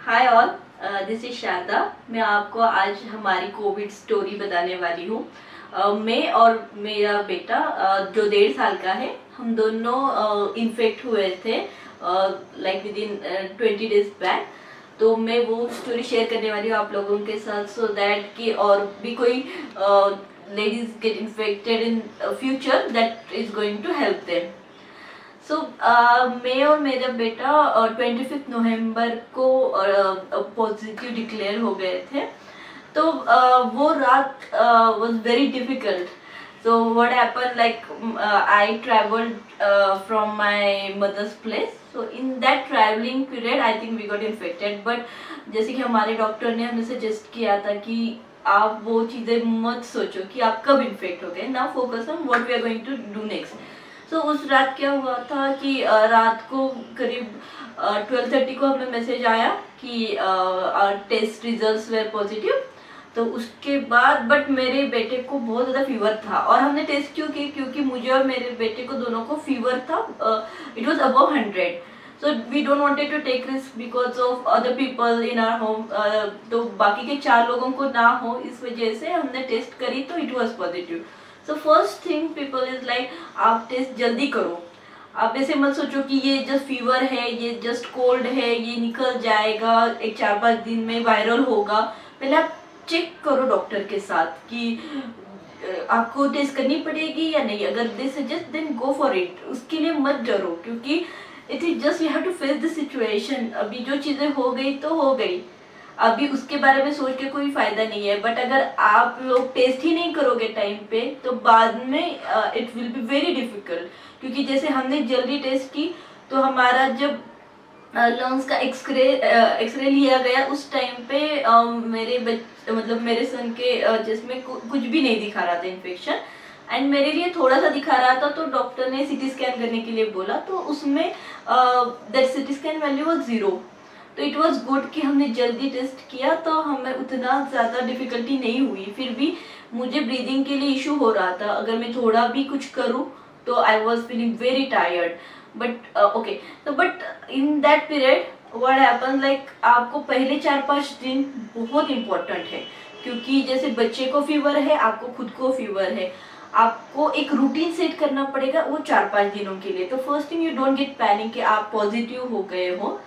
Hi all, this is Sharda. मैं आपको आज हमारी कोविड स्टोरी बताने वाली हूँ। मैं और मेरा बेटा जो 1.5 साल का है, हम दोनों इन्फेक्ट हुए थे like with in 20 days back. तो मैं वो स्टोरी शेयर करने वाली हूँ आप लोगों के साथ, सो दैट कि और भी कोई ladies get infected in future, that is going to help them. So मैं और मेरा बेटा 25 नवंबर को पॉजिटिव डिक्लेयर हो गए थे। तो वो रात was very difficult. So what happened, like I traveled from my mother's place. So in that traveling period, I think we got infected. But जैसे कि हमारे डॉक्टर ने हमें सजेस्ट किया था कि आप वो चीज़ें मत सोचो कि आप कब इन्फेक्ट हो गए, ना focus on what we are going to do next. तो उस रात क्या हुआ था कि रात को करीब 12:30 को हमें मैसेज आया कि टेस्ट रिजल्ट्स वेर पॉजिटिव। तो उसके बाद बट मेरे बेटे को बहुत ज़्यादा फीवर था, और हमने टेस्ट क्यों की, क्योंकि मुझे और मेरे बेटे को दोनों को फीवर था। It was above 100। So we don't wanted to take risk because of other people in our home. तो बाकी के 4 लोगों को ना हो, इस वजह से हमने टेस्ट करी तो it was positive. So first thing people is like, आप टेस्ट जल्दी करो। आप ऐसे मत सोचो कि ये जस्ट फीवर है, ये जस्ट कोल्ड है, ये निकल जाएगा, एक 4-5 दिन में वायरल होगा। पहले आप चेक करो डॉक्टर के साथ कि आपको टेस्ट करनी पड़ेगी या नहीं। अगर they suggest then go for it. उसके लिए मत डरो, क्योंकि it is just you have to face the situation. अभी जो चीज़ें हो गई तो हो गई, अभी उसके बारे में सोच के कोई फायदा नहीं है। बट अगर आप लोग टेस्ट ही नहीं करोगे टाइम पे, तो बाद में it will be very difficult. क्योंकि जैसे हमने जल्दी टेस्ट की, तो हमारा जब लंग्स का एक्सरे लिया गया, उस टाइम पे मतलब मेरे सन के जिसमें कुछ भी नहीं दिखा रहा था इन्फेक्शन, एंड मेरे लिए थोड़ा सा दिखा रहा था। तो डॉक्टर ने सीटी स्कैन करने के लिए बोला, तो उसमें that CT scan value was 0। तो इट वॉज गुड कि हमने जल्दी टेस्ट किया, तो हमें उतना ज़्यादा डिफिकल्टी नहीं हुई। फिर भी मुझे ब्रीदिंग के लिए इशू हो रहा था, अगर मैं थोड़ा भी कुछ करूँ तो I was feeling very tired. But okay, तो but in that period what happen, like आपको पहले 4-5 दिन बहुत इम्पोर्टेंट है। क्योंकि जैसे बच्चे को फीवर है, आपको खुद को फीवर है, आपको एक रूटीन सेट करना पड़ेगा वो 4-5 दिनों के लिए। तो first thing, you don't get panic कि आप पॉजिटिव हो गए हो।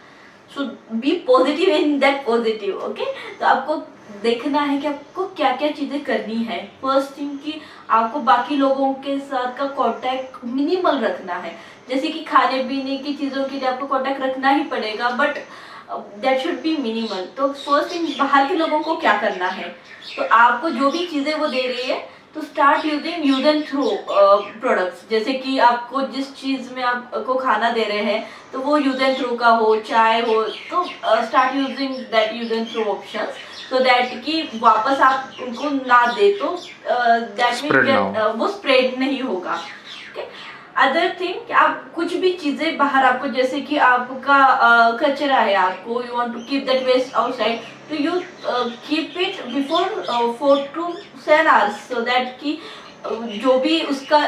So be positive in that positive, okay. तो आपको देखना है कि आपको क्या क्या चीज़ें करनी है। फर्स्ट थिंग कि आपको बाकी लोगों के साथ का कांटेक्ट मिनिमल रखना है। जैसे कि खाने पीने की चीज़ों के लिए आपको कांटेक्ट रखना ही पड़ेगा, but that should be minimal. तो फर्स्ट थिंग, बाहर के लोगों को क्या करना है, तो आपको जो भी चीज़ें वो दे रही है, तो start use and throw products. जैसे कि आपको जिस चीज़ में आपको खाना दे रहे हैं, तो वो यूज एंड थ्रो का हो, चाय हो, तो start using that use and throw option, so that कि वापस आप उनको ना दे, तो दैट मीन वो स्प्रेड नहीं होगा। ओके। अदर थिंग, आप कुछ भी चीज़ें बाहर, आपको जैसे कि आपका कचरा है, आपको you want to keep that waste outside, तो you keep it before 4 to 7 hours, so that कि जो भी उसका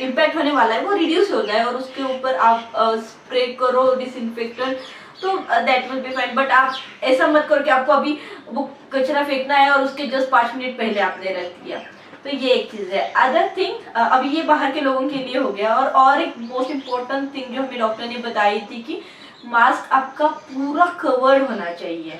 इम्पैक्ट होने वाला है वो रिड्यूस हो जाए, और उसके ऊपर आप स्प्रे करो डिसइंफेक्टेंट, तो that will be fine. But आप ऐसा मत करो कि आपको अभी वो कचरा फेंकना है और उसके जस्ट 5 मिनट पहले आपने रख दिया। तो ये एक चीज़ है। अदर थिंग, अभी ये बाहर के लोगों के लिए हो गया। और एक मोस्ट इम्पोर्टेंट थिंग जो हमें डॉक्टर ने बताई थी कि मास्क आपका पूरा कवर्ड होना चाहिए।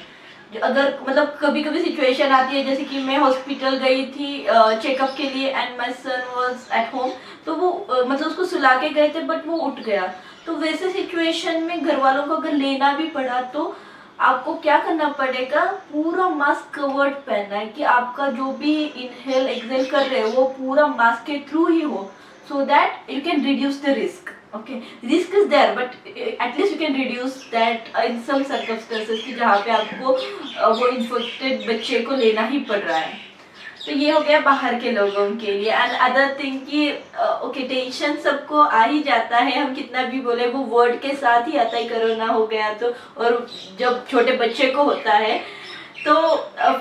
अगर मतलब कभी कभी सिचुएशन आती है, जैसे कि मैं हॉस्पिटल गई थी चेकअप के लिए, and my son was at home, तो वो मतलब उसको सुला के गए थे, बट वो उठ गया। तो वैसे सिचुएशन में घर वालों को अगर लेना भी पड़ा, तो आपको क्या करना पड़ेगा, पूरा मास्क कवर्ड पहनना है कि आपका जो भी इनहेल एक्सहेल कर रहे हो वो पूरा मास्क के थ्रू ही हो, so that you can reduce the risk. Okay, risk is there, but at least you can reduce that in some circumstances कि जहाँ पे आपको वो इन्फेक्टेड बच्चे को लेना ही पड़ रहा है। तो ये हो गया बाहर के लोगों के लिए। एंड अदर थिंग कि ओके, टेंशन सबको आ ही जाता है, हम कितना भी बोले, वो वर्ड के साथ ही आता है, कोरोना हो गया तो। और जब छोटे बच्चे को होता है, तो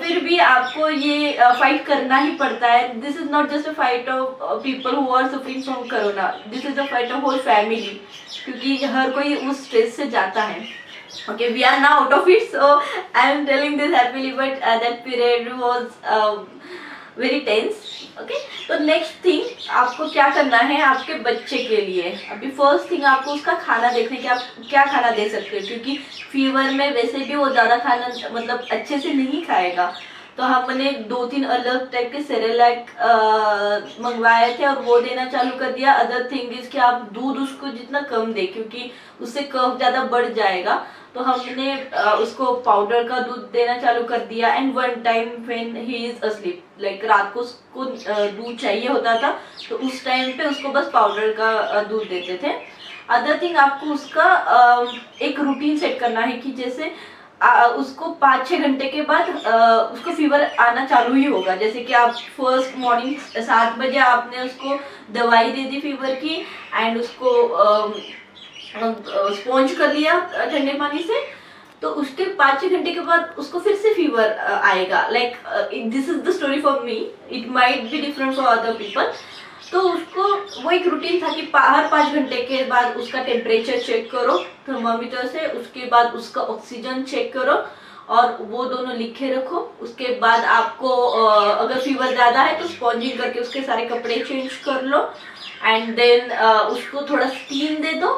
फिर भी आपको ये फाइट करना ही पड़ता है। This is not just a fight of people who are suffering from corona, this is a fight of whole family, क्योंकि हर कोई उस स्ट्रेस से जाता है। Okay, we are now out of it, so I am telling this happily, but that period was very tense. Okay, तो next thing आपको क्या करना है आपके बच्चे के लिए। अभी फर्स्ट थिंग आपको उसका खाना देखना है कि आप क्या खाना दे सकते हो, क्योंकि फीवर में वैसे भी वो ज़्यादा खाना मतलब अच्छे से नहीं खाएगा। तो हमने 2-3 अलग टाइप के सेरेलैक मंगवाए थे और वो देना चालू कर दिया। अदर थिंग इज कि आप दूध उसको जितना कम दे, क्योंकि उससे कफ ज़्यादा बढ़ जाएगा। तो हमने उसको पाउडर का दूध देना चालू कर दिया। And one time when he is asleep, like रात को उसको दूध चाहिए होता था, तो उस टाइम पे उसको बस पाउडर का दूध देते थे। अदर थिंग आपको उसका एक रूटीन सेट करना है कि जैसे उसको 5-6 घंटे के बाद उसको फीवर आना चालू ही होगा। जैसे कि आप फर्स्ट मॉर्निंग 7 बजे आपने उसको दवाई दे दी फीवर की, एंड उसको स्पॉन्ज कर लिया ठंडे पानी से, तो उसके 5-6 घंटे के बाद उसको फिर से फीवर आएगा। Like this is the story for me, it might be different for other people. तो उसको वो एक रूटीन था कि हर 5 घंटे के बाद उसका टेम्परेचर चेक करो थर्मामीटर से, उसके बाद उसका ऑक्सीजन चेक करो और वो दोनों लिखे रखो। उसके बाद आपको अगर फीवर ज़्यादा है तो स्पॉन्जिंग करके उसके सारे कपड़े चेंज कर लो। एंड देन उसको थोड़ा स्टीम दे दो,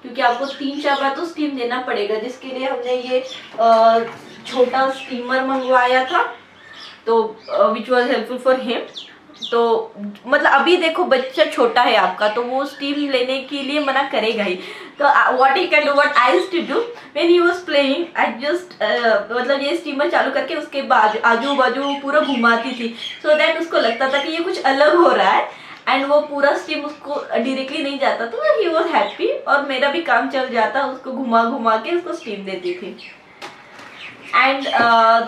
क्योंकि आपको 3-4 बार तो स्टीम देना पड़ेगा, जिसके लिए हमने ये छोटा स्टीमर मंगवाया था, तो which was helpful for him. तो मतलब अभी देखो बच्चा छोटा है आपका, तो वो स्टीम लेने के लिए मना करेगा ही। तो what he can do, what I used to do when he was playing, I just मतलब ये स्टीमर चालू करके उसके बाद आजू बाजू पूरा घुमाती थी, सो दैट उसको लगता था कि ये कुछ अलग हो रहा है, एंड वो पूरा स्टीम उसको डायरेक्टली नहीं जाता, तो ही वॉज हैप्पी और मेरा भी काम चल जाता, उसको घुमा घुमा के उसको स्टीम देती थी। एंड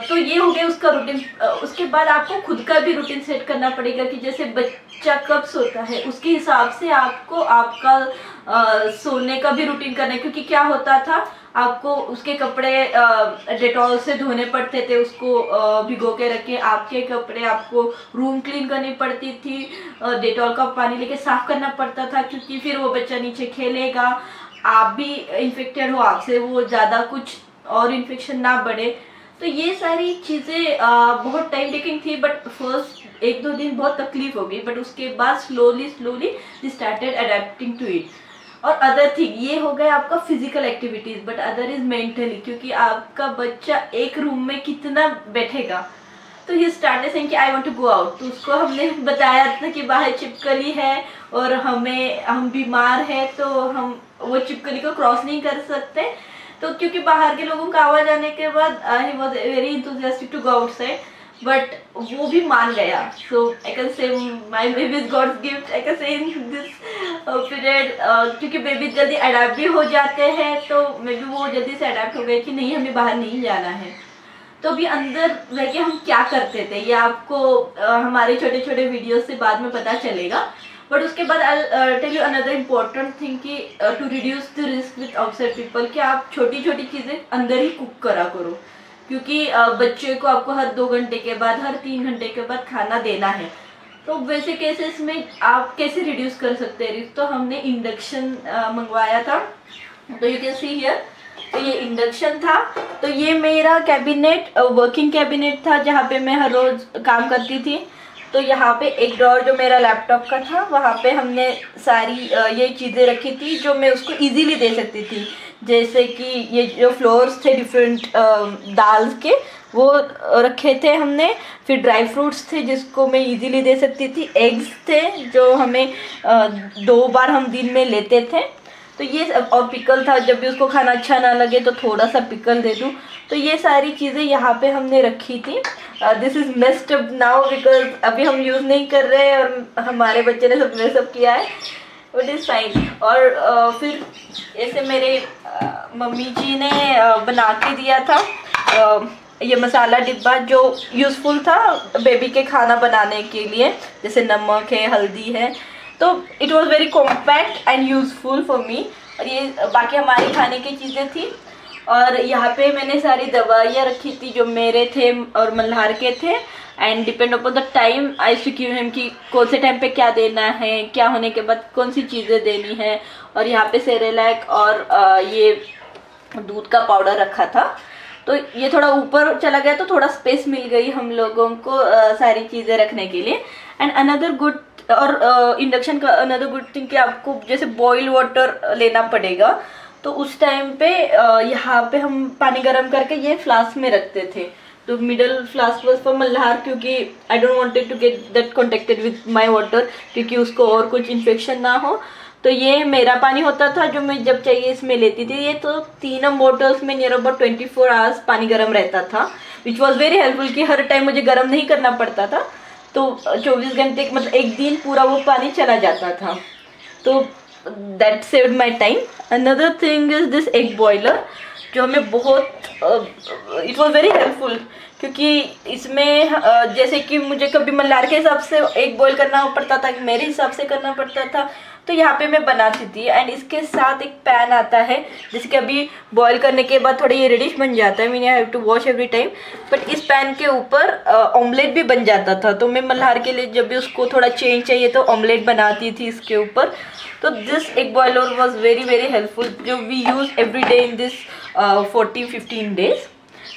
तो ये हो गया उसका रूटीन। उसके बाद आपको खुद का भी रूटीन सेट करना पड़ेगा कि जैसे बच्चा कब सोता है उसके हिसाब से आपको आपका सोने का भी रूटीन करना है। क्योंकि क्या होता था, आपको उसके कपड़े डेटॉल से धोने पड़ते थे, उसको भिगो के रखे, आपके कपड़े आपको रूम क्लीन करनी पड़ती थी, डेटॉल का पानी लेके साफ करना पड़ता था, क्योंकि फिर वो बच्चा नीचे खेलेगा, आप भी इन्फेक्टेड हो, आपसे वो ज़्यादा कुछ और इन्फेक्शन ना बढ़े। तो ये सारी चीज़ें बहुत टाइम टेकिंग थी, बट फर्स्ट 1-2 दिन बहुत तकलीफ हो गई, बट उसके बाद slowly they started adapting to it. और अदर थिंग ये हो गया आपका physical activities, but other is mentally, क्योंकि आपका बच्चा एक रूम में कितना बैठेगा। तो ये स्टार्टेड सेइंग कि I want to go out, तो उसको हमने बताया था कि बाहर छिपकली है और हम बीमार हैं, तो हम वो छिपकली को क्रॉस नहीं कर सकते। तो क्योंकि बाहर के लोगों का आवाज आने के बाद ही was very enthusiastic to go outside, but वो भी मान गया। So I can say my baby is God's gift, I can say in this period, क्योंकि बेबी जल्दी अडेप्ट भी हो जाते हैं, तो मे बी वो जल्दी से अडेप्ट हो गए कि नहीं हमें बाहर नहीं जाना है। तो अभी अंदर रह के हम क्या करते थे ये आपको हमारे छोटे छोटे वीडियो से बाद में पता चलेगा। बट उसके बाद I tell you another important thing कि to reduce the risk with outside people, कि आप छोटी छोटी चीज़ें अंदर ही कुक करा करो, क्योंकि बच्चे को आपको हर 2 घंटे के बाद, हर 3 घंटे के बाद खाना देना है। तो वैसे केसेस में आप कैसे रिड्यूस कर सकते हैं रिस्क, तो हमने इंडक्शन मंगवाया था, तो यू कैन सी हियर। तो ये इंडक्शन था, तो ये मेरा कैबिनेट वर्किंग कैबिनेट था जहाँ पे मैं हर रोज़ काम करती थी। तो यहाँ पे एक ड्रॉर जो मेरा लैपटॉप का था, वहाँ पे हमने सारी ये चीज़ें रखी थी जो मैं उसको इजीली दे सकती थी। जैसे कि ये जो फ्लोर्स थे डिफरेंट दाल्स के, वो रखे थे हमने। फिर ड्राई फ्रूट्स थे जिसको मैं इजीली दे सकती थी। एग्स थे जो हमें 2 बार हम दिन में लेते थे। तो ये और पिकल था, जब भी उसको खाना अच्छा ना लगे तो थोड़ा सा पिकल दे दूँ। तो ये सारी चीज़ें यहाँ पे हमने रखी थी। This is messed up now because अभी हम यूज़ नहीं कर रहे हैं और हमारे बच्चे ने सब मेसअप किया है, बट इज़ फाइन। और फिर ऐसे मेरे मम्मी जी ने बना के दिया था ये मसाला डिब्बा, जो यूज़फुल था बेबी के खाना बनाने के लिए, जैसे नमक है, हल्दी है। तो it was very compact and useful for me. और ये बाकी हमारी खाने की चीज़ें थी। और यहाँ पे मैंने सारी दवाइयाँ रखी थी जो मेरे थे और मल्हार के थे। And depend upon the time I used to give him कि कौन से टाइम पे क्या देना है, क्या होने के बाद कौन सी चीज़ें देनी है। और यहाँ पे सेरेलैक और ये दूध का पाउडर रखा था, तो ये थोड़ा ऊपर चला गया तो थोड़ा स्पेस मिल गई हम लोगों को सारी चीज़ें रखने के लिए। एंड अनदर गुड और इंडक्शन का अनदर गुड थिंग कि आपको जैसे बॉइल वाटर लेना पड़ेगा, तो उस टाइम पे यहाँ पे हम पानी गर्म करके ये फ्लास्क में रखते थे। तो middle flask was for Malhar, क्योंकि I don't wanted to get that contacted with my water, क्योंकि उसको और कुछ इन्फेक्शन ना हो। तो ये मेरा पानी होता था जो मैं जब चाहिए इसमें लेती थी। ये तो तीनों बॉटल्स में नियर अबाउट 24 आवर्स पानी गर्म रहता था, विच वॉज वेरी हेल्पफुल कि हर टाइम मुझे गर्म नहीं करना पड़ता था। तो 24 घंटे मतलब एक दिन पूरा वो पानी चला जाता था, तो that saved my time. Another thing is this egg boiler, जो हमें बहुत इट वॉज वेरी हेल्पफुल, क्योंकि इसमें जैसे कि मुझे कभी मल्हार के हिसाब से एग बॉईल करना पड़ता था, मेरे हिसाब से करना पड़ता था, तो यहाँ पे मैं बनाती थी। एंड इसके साथ एक पैन आता है, जैसे कि अभी बॉईल करने के बाद थोड़ा ये रेडिश बन जाता है, मैंने have to wash every time, but इस पैन के ऊपर ऑमलेट भी बन जाता था। तो मैं मल्हार के लिए जब भी उसको थोड़ा चेंज चाहिए तो ऑमलेट बनाती थी इसके ऊपर। तो this egg boiler was very very helpful, जो we use every day in this 14-15 days.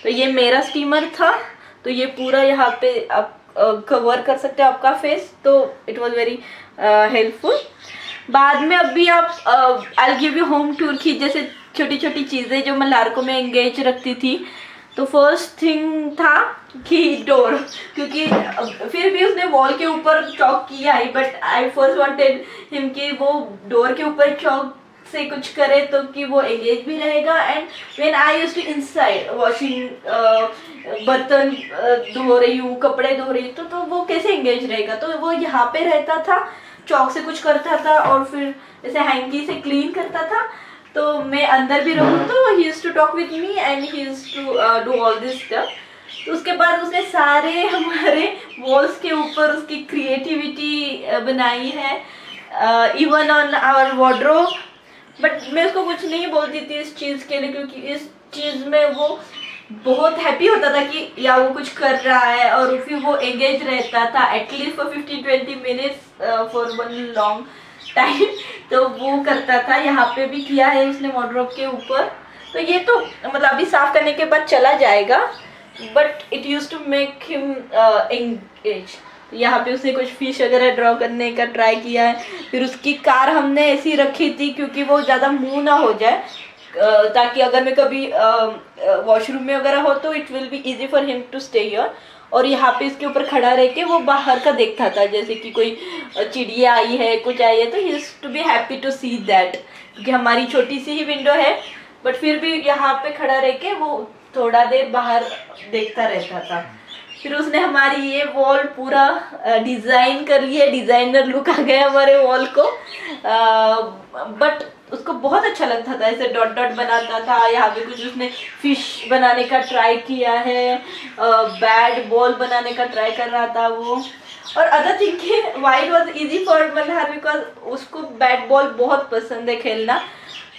तो ये मेरा स्टीमर था, तो ये पूरा यहाँ पे आप कवर कर सकते हो आपका फेस, तो इट वॉज वेरी हेल्पफुल। बाद में अभी आप I give you home tour की जैसे छोटी छोटी चीज़ें जो मल्हार को मैं एंगेज रखती थी। तो फर्स्ट थिंग था कि डोर, क्योंकि फिर भी उसने वॉल के ऊपर चॉक किया है, but I first wanted him कि वो डोर के ऊपर चॉक से कुछ करे तो कि वो एंगेज भी रहेगा। And when I used to inside washing, बर्तन धो रही हूँ, कपड़े धो रही हूँ, तो वो कैसे एंगेज रहेगा। तो वो यहाँ पे रहता था, चौक से कुछ करता था और फिर जैसे हैंकी से क्लीन करता था। तो मैं अंदर भी रहूँ तो he used to talk with me and he used to do all this stuff. तो उसके बाद उसने सारे हमारे वॉल्स के ऊपर उसकी क्रिएटिविटी बनाई है, even on our wardrobe. But मैं उसको कुछ नहीं बोलती थी इस चीज़ के लिए, क्योंकि इस चीज़ में वो बहुत हैप्पी होता था कि या वो कुछ कर रहा है, और फिर वो एंगेज रहता था at least for 15-20 minutes for one long time. तो वो करता था, यहाँ पे भी किया है उसने वार्डरोब के ऊपर। तो ये तो मतलब अभी साफ करने के बाद चला जाएगा, but it use to make him engage. यहाँ पे उसने कुछ फिश वगैरह ड्रॉ करने का ट्राई किया है। फिर उसकी कार हमने ऐसी रखी थी क्योंकि वो ज़्यादा मूव ना हो जाए, ताकि अगर मैं कभी वॉशरूम में वगैरह हो तो it will be easy for him to stay here. और यहाँ पे इसके ऊपर खड़ा रह के वो बाहर का देखता था, जैसे कि कोई चिड़िया आई है, कुछ आई है, तो he is to be happy to see that, क्योंकि हमारी छोटी सी ही विंडो है, बट फिर भी यहाँ पे खड़ा रह के वो थोड़ा देर बाहर देखता रहता था। फिर उसने हमारी ये वॉल पूरा डिज़ाइन कर लिया, डिज़ाइनर लुक आ गया हमारे वॉल को। बट उसको बहुत अच्छा लगता था, ऐसे डॉट डॉट बनाता था। यहाँ पे कुछ उसने फिश बनाने का ट्राई किया है, बैट बॉल बनाने का ट्राई कर रहा था वो। और अदर थिंग कि why it was easy for Malhar, because उसको बैट बॉल बहुत पसंद है खेलना,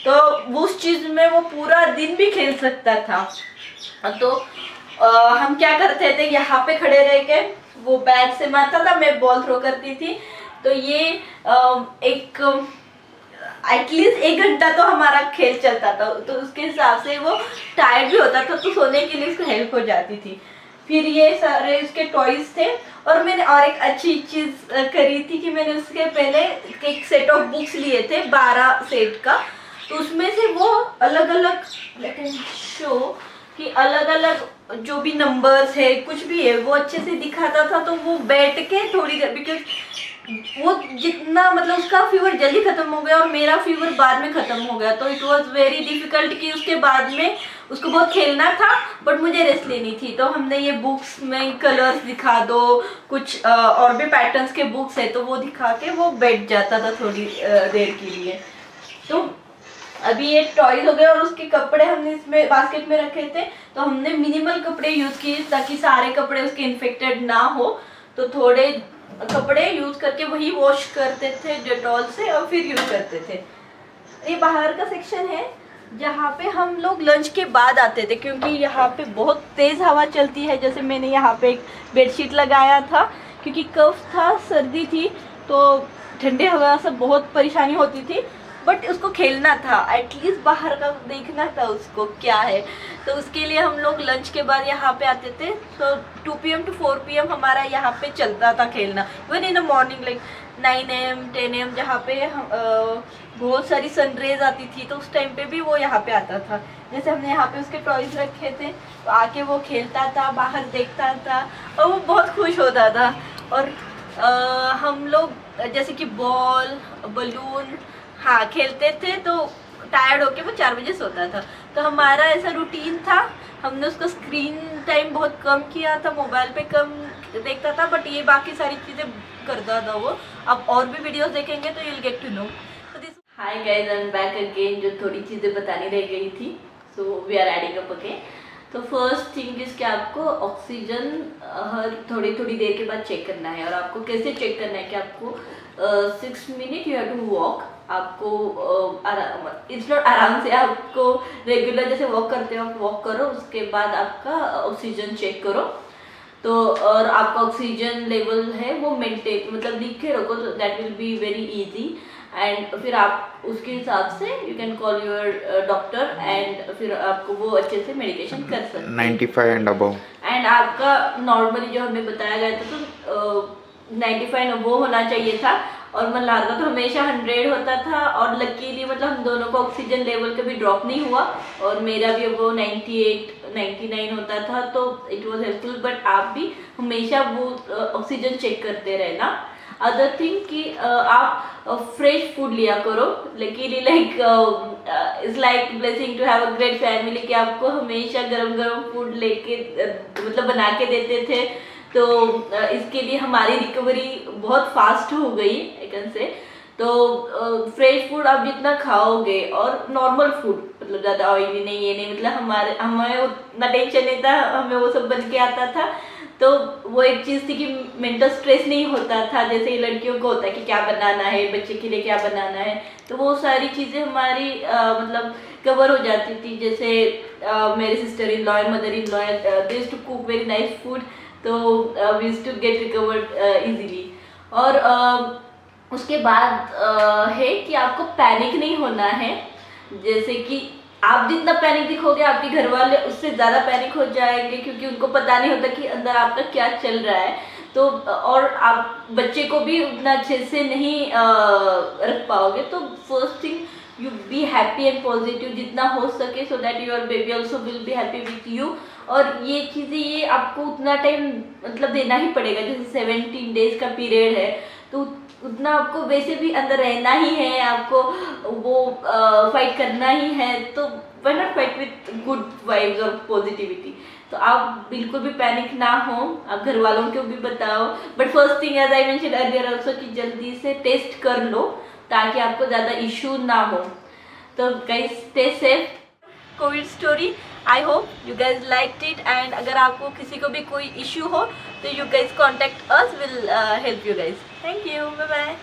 तो उस चीज़ में वो पूरा दिन भी खेल सकता था। तो हम क्या करते थे, यहाँ पे खड़े रह के वो बैट से मारता था, मैं बॉल थ्रो करती थी। तो ये एक एटलीस्ट 1 घंटा तो हमारा खेल चलता था, तो उसके हिसाब से वो टायर्ड भी होता था, तो सोने के लिए उसको हेल्प हो जाती थी। फिर ये सारे उसके टॉयज थे। और मैंने और एक अच्छी चीज़ करी थी कि मैंने उसके पहले एक सेट ऑफ बुक्स लिए थे 12 सेट का, तो उसमें से वो अलग अलग शो कि अलग अलग जो भी नंबर्स है कुछ भी है वो अच्छे से दिखाता था। तो वो बैठ के थोड़ी देर, बिकॉज वो जितना मतलब उसका फीवर जल्दी खत्म हो गया और मेरा फीवर बाद में खत्म हो गया, तो इट वाज वेरी डिफिकल्ट कि उसके बाद में उसको बहुत खेलना था बट मुझे रेस्ट लेनी थी। तो हमने ये बुक्स में कलर्स दिखा दो, कुछ और भी पैटर्न्स के बुक्स है तो वो दिखा के वो बैठ जाता था थोड़ी देर के लिए। तो अभी ये टॉयज हो गए और उसके कपड़े हमने इसमें बास्केट में रखे थे, तो हमने मिनिमल कपड़े यूज़ किए ताकि सारे कपड़े उसके इन्फेक्टेड ना हो। तो थोड़े कपड़े यूज़ करके वही वॉश करते थे डेटॉल से और फिर यूज़ करते थे। ये बाहर का सेक्शन है जहाँ पे हम लोग लंच के बाद आते थे, क्योंकि यहाँ पे बहुत तेज़ हवा चलती है। जैसे मैंने यहाँ पे एक बेडशीट लगाया था क्योंकि कफ था, सर्दी थी, तो ठंडे हवा से बहुत परेशानी होती थी। बट उसको खेलना था, एटलीस्ट बाहर का देखना था उसको क्या है। तो उसके लिए हम लोग लंच के बाद यहाँ पे आते थे। तो 2 PM to 4 PM हमारा यहाँ पे चलता था खेलना। Even in the morning like 9 AM 10 AM जहाँ पे बहुत सारी सनरेज आती थी, तो उस टाइम पे भी वो यहाँ पे आता था। जैसे हमने यहाँ पे उसके टॉयज रखे थे, तो आके वो खेलता था, बाहर देखता था और वो बहुत खुश होता था। और हम लोग जैसे कि बॉल बलून हाँ खेलते थे, तो टायर्ड होके वो 4 बजे सोता था। तो हमारा ऐसा रूटीन था। हमने उसको स्क्रीन टाइम बहुत कम किया था, मोबाइल पे कम देखता था, बट ये बाकी सारी चीज़ें करता था वो। अब और भी वीडियोस देखेंगे तो you will get to know. Hi guys, I am back again. जो थोड़ी चीज़ें बतानी रह गई थी, so we are adding up again. तो फर्स्ट थिंग इज कि आपको ऑक्सीजन हर थोड़ी थोड़ी देर के बाद चेक करना है। और आपको कैसे चेक करना है कि आपको 6 minute you have to walk. आपको इट्स नॉट आराम से, आपको रेगुलर जैसे वॉक करते हो आप वॉक करो, उसके बाद आपका ऑक्सीजन चेक करो। तो और आपका ऑक्सीजन लेवल है वो मेंटेन मतलब लिख के रखो, तो that will be very easy. And फिर आप उसके हिसाब से you can call your doctor and फिर आपको वो अच्छे से मेडिकेशन कर सकते हैं 95 एंड अबव। एंड आपका नॉर्मली जो हमें बताया गया था तो 95 अबव होना चाहिए था। और मल्हार का तो हमेशा 100 होता था। और लकीली मतलब हम दोनों को ऑक्सीजन लेवल कभी ड्रॉप नहीं हुआ। और मेरा भी वो 98 99 होता था, तो इट वाज हेल्पफुल। बट आप भी हमेशा वो ऑक्सीजन चेक करते रहना। अदर थिंग कि आप फ्रेश फूड लिया करो। Luckily like it's like blessing to have a great family कि आपको हमेशा गरम गरम फूड लेके मतलब बना के देते थे। तो इसके लिए हमारी रिकवरी बहुत फास्ट हो गई आई कैन से। तो फ्रेश फूड आप जितना खाओगे और नॉर्मल फूड मतलब ज़्यादा ऑयली नहीं, ये नहीं, मतलब हमें उतना टेंशन नहीं था, हमें वो सब बन के आता था। तो वो एक चीज़ थी कि मेंटल स्ट्रेस नहीं होता था, जैसे लड़कियों को होता है कि क्या बनाना है, बच्चे के लिए क्या बनाना है। तो वो सारी चीज़ें हमारी मतलब कवर हो जाती थी। जैसे मेरे sister in law and mother in law they used to cook very nice food, तो we used to get recovered easily. और उसके बाद है कि आपको पैनिक नहीं होना है। जैसे कि आप जितना पैनिक दिखोगे आपके घर वाले उससे ज़्यादा पैनिक हो जाएंगे, क्योंकि उनको पता नहीं होता कि अंदर आपका क्या चल रहा है। तो और आप बच्चे को भी उतना अच्छे से नहीं रख पाओगे। तो first thing you be happy and positive जितना हो सके, so that your baby also will be happy with you. और ये चीज़ें ये आपको उतना टाइम मतलब देना ही पड़ेगा। जैसे 17 डेज का पीरियड है, तो उतना आपको वैसे भी अंदर रहना ही है, आपको वो फाइट करना ही है। तो why not fight with good vibes और पॉजिटिविटी। तो आप बिल्कुल भी पैनिक ना हो, आप घर वालों को भी बताओ। But first thing as I mention earlier also कि जल्दी से टेस्ट कर लो ताकि आपको ज़्यादा इशू ना हो। तो guys stay safe. Covid story, I hope you guys liked it. And अगर आपको किसी को भी कोई इशू हो तो you guys contact us, will help you guys. Thank you, bye bye.